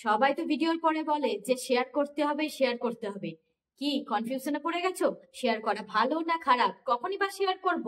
সবাই তো ভিডিওর পরে বলে যে শেয়ার করতে হবে, শেয়ার করতে হবে। কি কনফিউশনে পড়ে গেছো? শেয়ার করা ভালো না খারাপ, কখনই বা শেয়ার করব?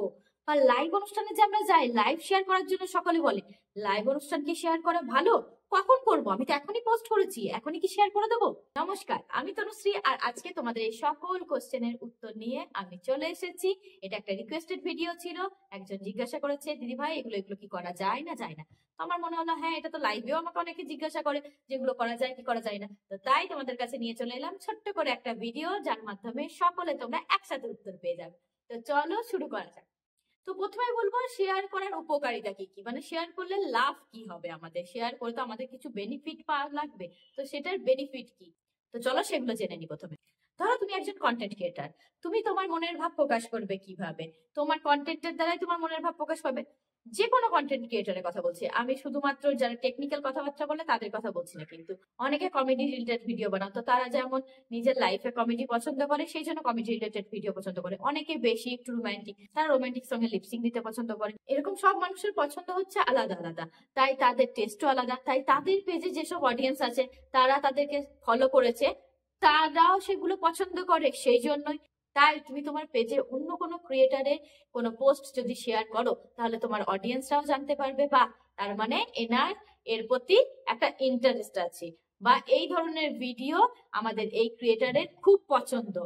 বা লাইভ অনুষ্ঠানে যে আমরা যাই লাইভ শেয়ার করার জন্য, সকলে বলে লাইভ অনুষ্ঠান কি শেয়ার করা ভালো? কখন করব? আমি তো এখনই পোস্ট করেছি, এখনই কি শেয়ার করে দেবো? নমস্কার, আমি তনুশ্রী, আর আজকে তোমাদের এই সকল কোশ্চেনের উত্তর নিয়ে আমি চলে এসেছি। এটা একটা রিকোয়েস্টেড ভিডিও ছিল। একজন জিজ্ঞাসা করেছে, দিদি ভাই এগুলো এগুলো কি করা যায় না যায় না? তো আমার মনে হলো হ্যাঁ, এটা তো লাইভেও আমাকে অনেকে জিজ্ঞাসা করে যেগুলো করা যায় কি করা যায় না। তো তাই তোমাদের কাছে নিয়ে চলে এলাম ছোট্ট করে একটা ভিডিও, যার মাধ্যমে সকলে তোমরা একসাথে উত্তর পেয়ে যাবে। তো চলো শুরু করা যাক। তো প্রথমে বলবো শেয়ার করার উপকারিতা কি কি, মানে শেয়ার করলে লাভ কি হবে, আমাদের শেয়ার করে তো আমাদের কিছু বেনিফিট পাওয়া লাগবে। তো সেটার বেনিফিট কি, তো চলো সেগুলো জেনে নি। প্রথমে ধরো তুমি একজন কন্টেন্ট ক্রিয়েটার, তুমি তোমার মনের ভাব প্রকাশ করবে কিভাবে? তোমার কন্টেন্টের দ্বারাই তোমার মনের ভাব প্রকাশ পাবে। যে কোনো কন্টেন্ট ক্রিয়েটারের কথা বলছি আমি, শুধুমাত্র যারা টেকনিক্যাল কথাবার্তা বলে তাদের কথা বলছি না, কিন্তু অনেকে কমেডি রিলেটেড ভিডিও বানাও, তো তারা যেমন নিজের লাইফে কমেডি পছন্দ করে সেই জন্য কমেডি রিলেটেড ভিডিও পছন্দ করে। অনেকে বেশি একটু রোমান্টিক, তারা রোমান্টিক সঙ্গে লিপসিং দিতে পছন্দ করে। এরকম সব মানুষের পছন্দ হচ্ছে আলাদা আলাদা, তাই তাদের টেস্টও আলাদা। তাই তাদের পেজে যেসব অডিয়েন্স আছে, তারা তাদেরকে ফলো করেছে, তারাও সেগুলো পছন্দ করে সেই জন্যই। তাই তুমি তোমার পেজে অন্য কোনো ক্রিয়েটারে কোনো পোস্ট যদি শেয়ার করো, তাহলে তোমার অডিয়েন্সরাও জানতে পারবে বা তার মানে এনার এর প্রতি একটা ইন্টারেস্ট আছে, বা এই ধরনের ভিডিও আমাদের এই ক্রিয়েটারের খুব পছন্দ।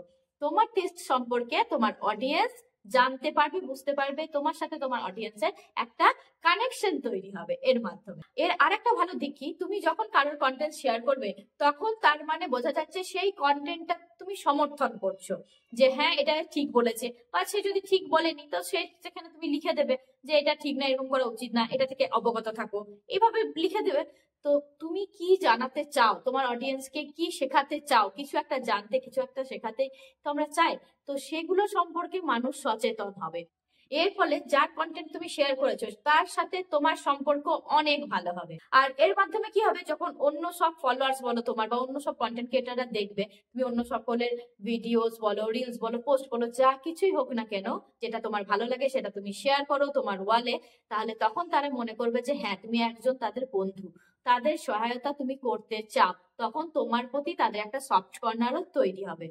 তোমার টেস্ট সম্পর্কে তোমার অডিয়েন্স জানতে পারবে, বুঝতে পারবে, তোমার সাথে তোমার অডিয়েন্সের একটা কানেকশন তৈরি হবে এর মাধ্যমে। এর আরেকটা ভালো দিক কি, তুমি যখন কারোর কন্টেন্ট শেয়ার করবে, তখন তার মানে বোঝা যাচ্ছে সেই কন্টেন্টটা তুমি সমর্থন করছো, যে হ্যাঁ এটা ঠিক বলেছে। বা সে যদি ঠিক বলেনি, তো সে সেখানে তুমি লিখে দেবে যে এটা ঠিক না, এরকম করা উচিত না, এটা থেকে অবগত থাকো, এইভাবে লিখে দেবে। তো তুমি কি জানাতে চাও, তোমার অডিয়েন্সকে কি শেখাতে চাও, কিছু একটা জানতে, কিছু একটা শেখাতে তো আমরা চাই। তো সেগুলো সম্পর্কে মানুষ সচেতন হবে। এর ফলে যার কন্টেন্ট তুমি শেয়ার করেছো তার সাথে তোমার সম্পর্ক অনেক ভালো হবে। আর এর মাধ্যমে কি হবে, যখন অন্য সব ফলোয়ার্স বলো তোমার, বা অন্য সব কন্টেন্ট ক্রিয়েটাররা দেখবে, তুমি অন্য সকলের ভিডিওস বলো, রিলস বলো, পোস্ট বলো, যা কিছুই হোক না কেন, যেটা তোমার ভালো লাগে সেটা তুমি শেয়ার করো তোমার ওয়ালে, তাহলে তখন তারা মনে করবে যে হ্যাঁ তুমি একজন তাদের বন্ধু, তাদের সহায়তা তুমি করতে চাও। তখন তোমার প্রতি তাদের একটা সফট কর্নারও তৈরি হবে।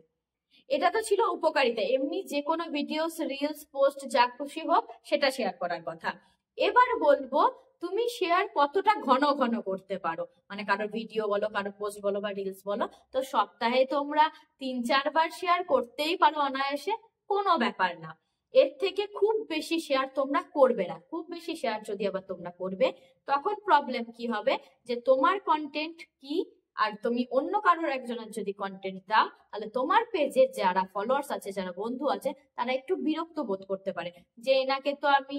এটা তো ছিল উপকারিতা, এমনি যে কোনো ভিডিওস, রিলস, পোস্ট যা খুশি হোক সেটা শেয়ার করার কথা। এবার বলবো তুমি শেয়ার কতটা ঘন ঘন করতে পারো, মানে কারো ভিডিও বলো, কারো পোস্ট বলো বা রিলস বলো, তো সপ্তাহে তোমরা 3-4 বার শেয়ার করতেই পারো অনায়াসে, কোনো ব্যাপার না। এর থেকে খুব বেশি শেয়ার তোমরা করবে না। খুব বেশি শেয়ার যদি আবার তোমরা করবে, তখন প্রবলেম কি হবে, যে তোমার কন্টেন্ট কি, আর তুমি অন্য কারোর একজনের যদি কন্টেন্ট দাও, তাহলে তোমার পেজে যারা ফলোয়ার্স আছে, যারা বন্ধু আছে, তারা একটু বিরক্ত বোধ করতে পারে, যে এনাকে তো আমি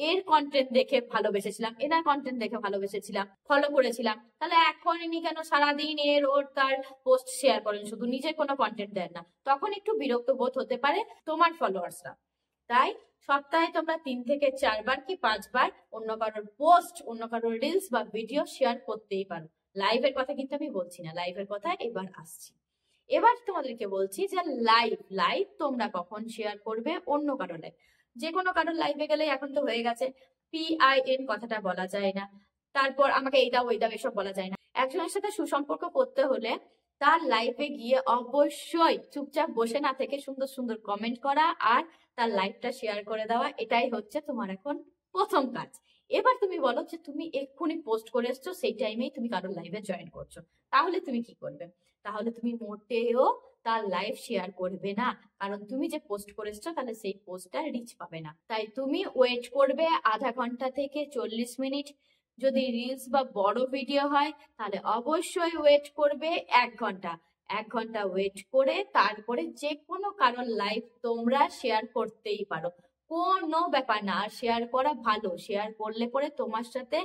এর কন্টেন্ট দেখে ভালোবেসেছিলাম, এনার কন্টেন্ট দেখে ভালোবেসেছিলাম, ফলো করেছিলাম, তাহলে এখন ইনি কেন সারাদিন এর ওর তার পোস্ট শেয়ার করেন, শুধু নিজের কোনো কন্টেন্ট দেন না? তখন একটু বিরক্ত বোধ হতে পারে তোমার ফলোয়ার্সরা। তাই সপ্তাহে তোমরা 3 থেকে 4 বার কি 5 বার অন্য কারোর পোস্ট, অন্য কারোর রিলস বা ভিডিও শেয়ার করতেই পারো। লাইভের কথা কিন্তু আমি বলছি না, লাইভের কথা এবার আসছি। এবার তোমাদেরকে বলছি যে লাইভ লাইভ তোমরা কখন শেয়ার করবে অন্য কারো লাইভ। যে কোনো কারোর লাইভে গেলে এখন তো হয়ে গেছে PIN কথাটা বলা যায় না, তারপর আমাকে এই দাও ওই দাও এসব বলা যায় না। একজনের সাথে সুসম্পর্ক করতে হলে তার লাইভে গিয়ে অবশ্যই চুপচাপ বসে না থেকে সুন্দর সুন্দর কমেন্ট করা আর তার লাইভটা শেয়ার করে দেওয়া, এটাই হচ্ছে তোমার এখন প্রথম কাজ। এবার তুমি বলো যে তুমি এক্ষুনি পোস্ট করে এসছো, সেই টাইমেই তুমি কারোর লাইভে জয়েন করছো, তাহলে তুমি কি করবে? তাহলে তুমি মোটেও তার লাইভ শেয়ার করবে না, কারণ তুমি যে পোস্ট করেছো তাহলে সেই পোস্টটা রিচ পাবে না। তাই তুমি ওয়েট করবে আধা ঘন্টা থেকে 40 মিনিট। যদি রিলস বা বড় ভিডিও হয় তাহলে অবশ্যই ওয়েট করবে 1 ঘন্টা। 1 ঘন্টা ওয়েট করে তারপরে যে কোনো কারোর লাইভ তোমরা শেয়ার করতেই পারো, কোনো ব্যাপার না। আর শেয়ার করা ভালো, শেয়ার করলে পরে তোমার সাথে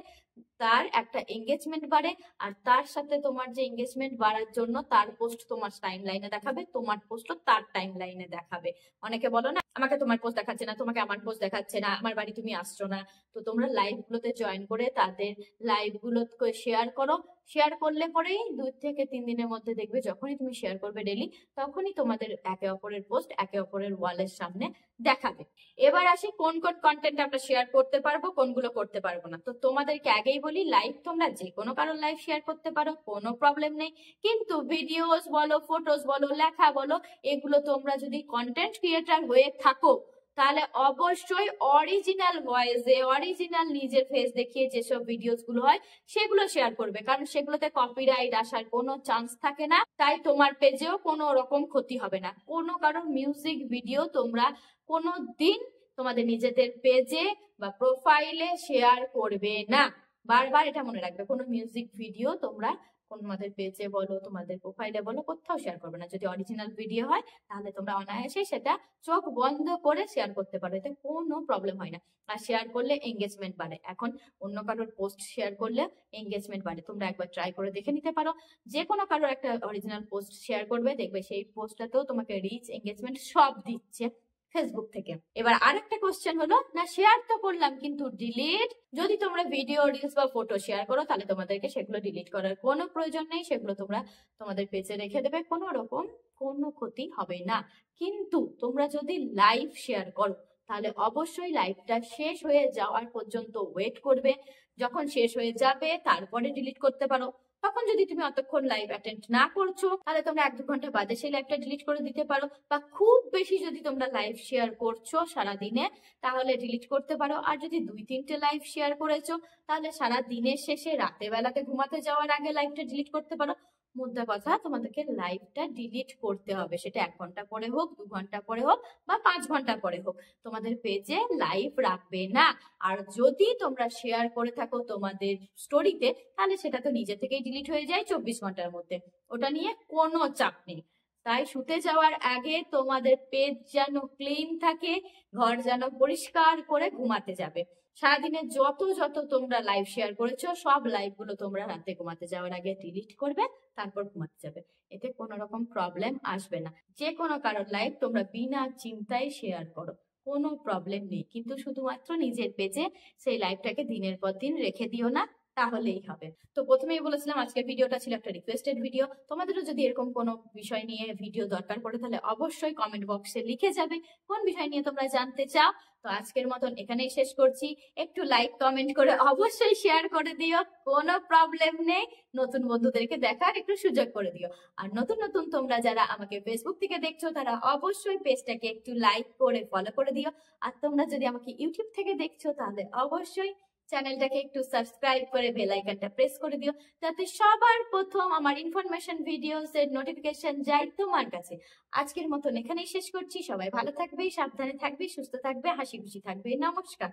তার একটা এঙ্গেজমেন্ট বাড়ে, আর তার সাথে তোমার যে এঙ্গেজমেন্ট বাড়ার জন্য তার পোস্ট তোমার টাইম লাইনে দেখাবে, তোমার পোস্টও তার টাইম লাইনে দেখাবে। অনেকে বলো না আমাকে তোমার পোস্ট দেখাচ্ছে না, তোমাকে আমার পোস্ট দেখাচ্ছে না, আমার বাড়ি তুমি আসছো না। তো তোমরা লাইভ গুলোতে জয়েন করে তাদের লাইভ গুলোকে শেয়ার করো। শেয়ার করলে পরেই 2 থেকে 3 দিনের মধ্যে দেখবে যখনই তুমি শেয়ার করবে ডেলি, তখনই তোমাদের একে অপরের পোস্ট একে অপরের ওয়ালের সামনে দেখাবে। এবার আসি কোন কোন কন্টেন্ট আমরা শেয়ার করতে পারবো, কোনগুলো করতে পারবো না। তো তোমাদেরকে আগে আগেই বলি, লাইভ তোমরা যে কোনো কারোর লাইভ শেয়ার করতে পারো, কোনো প্রবলেম নেই। কিন্তু ভিডিওস বলো, ফটোস বলো, লেখা বলো, এগুলো তোমরা যদি কন্টেন্ট ক্রিয়েটার হয়ে থাকো তাহলে অবশ্যই অরিজিনাল ভয়েসে, অরিজিনাল নিজের ফেস দেখিয়ে যেসব ভিডিওস গুলো হয় সেগুলো শেয়ার করবে, কারণ সেগুলোতে কপিরাইট আসার কোনো চান্স থাকে না। তাই তোমার পেজেও কোনো রকম ক্ষতি হবে না। কোনো কারোর মিউজিক ভিডিও তোমরা কোনো দিন তোমাদের নিজেদের পেজে বা প্রোফাইলে শেয়ার করবে না। বারবার এটা মনে রাখবে, কোনো মিউজিক ভিডিও তোমরা তোমাদের পেজে বলো, তোমাদের প্রোফাইলে বলো, কোথাও শেয়ার করবে না। যদি অরিজিনাল ভিডিও হয় তাহলে তোমরা অনায়াসে সেটা চোখ বন্ধ করে শেয়ার করতে পারো, এতে কোনো প্রবলেম হয় না। আর শেয়ার করলে এঙ্গেজমেন্ট বাড়ে। এখন অন্য কারোর পোস্ট শেয়ার করলে এঙ্গেজমেন্ট বাড়ে, তোমরা একবার ট্রাই করে দেখে নিতে পারো। যে কোনো কারোর একটা অরিজিনাল পোস্ট শেয়ার করবে, দেখবে সেই পোস্টটাতেও তোমাকে রিচ, এঙ্গেজমেন্ট সব দিচ্ছে ফেসবুক থেকে। এবার আরেকটা কোশ্চেন হলো, না শেয়ার তো করলাম কিন্তু ডিলিট। যদি তোমরা ভিডিও, রিলস বা ফটো শেয়ার করো তাহলে তোমাদেরকে সেগুলো ডিলিট করার কোনো প্রয়োজন নেই, সেগুলো তোমরা তোমাদের পেজে রেখে দেবে, কোনো রকম কোনো ক্ষতি হবে না। কিন্তু তোমরা যদি লাইভ শেয়ার করো তাহলে অবশ্যই লাইভটা শেষ হয়ে যাওয়ার পর্যন্ত ওয়েট করবে। যখন শেষ হয়ে যাবে তারপরে ডিলিট করতে পারো। তখন যদি তুমি অতক্ষণ লাইভ অ্যাটেন্ড না করছো তাহলে তোমরা 1-2 ঘন্টা বাদে সেই লাইভটা ডিলিট করে দিতে পারো। বা খুব বেশি যদি তোমরা লাইভ শেয়ার করছো সারাদিনে তাহলে ডিলিট করতে পারো। আর যদি 2-3টে লাইভ শেয়ার করেছো তাহলে সারা দিনের শেষে রাতে বেলাতে ঘুমাতে যাওয়ার আগে লাইভটা ডিলিট করতে পারো। মোদ্দা কথা, তোমাদেরকে লাইভটা ডিলিট করতে হবে, সেটা 1 ঘন্টা পরে হোক, 2 ঘন্টা পরে হোক বা 5 ঘন্টা পরে হোক, তোমাদের পেজে লাইভ রাখবে না। আর যদি তোমরা শেয়ার করে থাকো তোমাদের স্টোরিতে তাহলে সেটা তো নিজে থেকেই ডিলিট হয়ে যায় 24 ঘন্টার মধ্যে, ওটা নিয়ে কোনো চাপ নেই। তাই শুতে যাওয়ার আগে তোমাদের পেজ যেন ক্লিন থাকে, ঘর যেন পরিষ্কার করে ঘুমাতে যাবে। সারাদিনে যত যত তোমরা লাইভ শেয়ার করেছো সব লাইভ গুলো তোমরা রাতে ঘুমাতে যাওয়ার আগে ডিলিট করবে, তারপর ঘুমাতে যাবে। এতে কোনো রকম প্রবলেম আসবে না। যে কোনো কারোর লাইভ তোমরা বিনা চিন্তায় শেয়ার করো, কোনো প্রবলেম নেই। কিন্তু শুধুমাত্র নিজের পেজে সেই লাইভটাকে দিনের পর দিন রেখে দিও না, তাহলেই হবে। তো প্রথমেই বলেছিলাম আজকের ভিডিওটা ছিল একটা রিকোয়েস্টেড ভিডিও। তোমাদেরও যদি এরকম কোনো বিষয় নিয়ে ভিডিও দরকার পড়ে তাহলে অবশ্যই কমেন্ট বক্সে লিখে যাবে কোন বিষয় নিয়ে তোমরা জানতে চাও। তো আজকের মতন এখানেই শেষ করছি। একটু লাইক কমেন্ট করে অবশ্যই শেয়ার করে দিও, কোনো প্রবলেম নেই। নতুন বন্ধুদেরকে দেখার একটু সুযোগ করে দিও। আর নতুন নতুন তোমরা যারা আমাকে ফেসবুক থেকে দেখছো তারা অবশ্যই পেজটাকে একটু লাইক করে ফলো করে দিও। আর তোমরা যদি আমাকে ইউটিউব থেকে দেখছো তাহলে অবশ্যই চ্যানেলটাকে একটু সাবস্ক্রাইব করে বেল আইকনটা প্রেস করে দিও, যাতে সবার প্রথম আমার ইনফরমেশন ভিডিওস এর নোটিফিকেশন যায় তোমার কাছে। আজকের মতন এখানেই শেষ করছি। সবাই ভালো থাকবে, সাবধানে থাকবে, সুস্থ থাকবে, হাসি খুশি থাকবে। নমস্কার।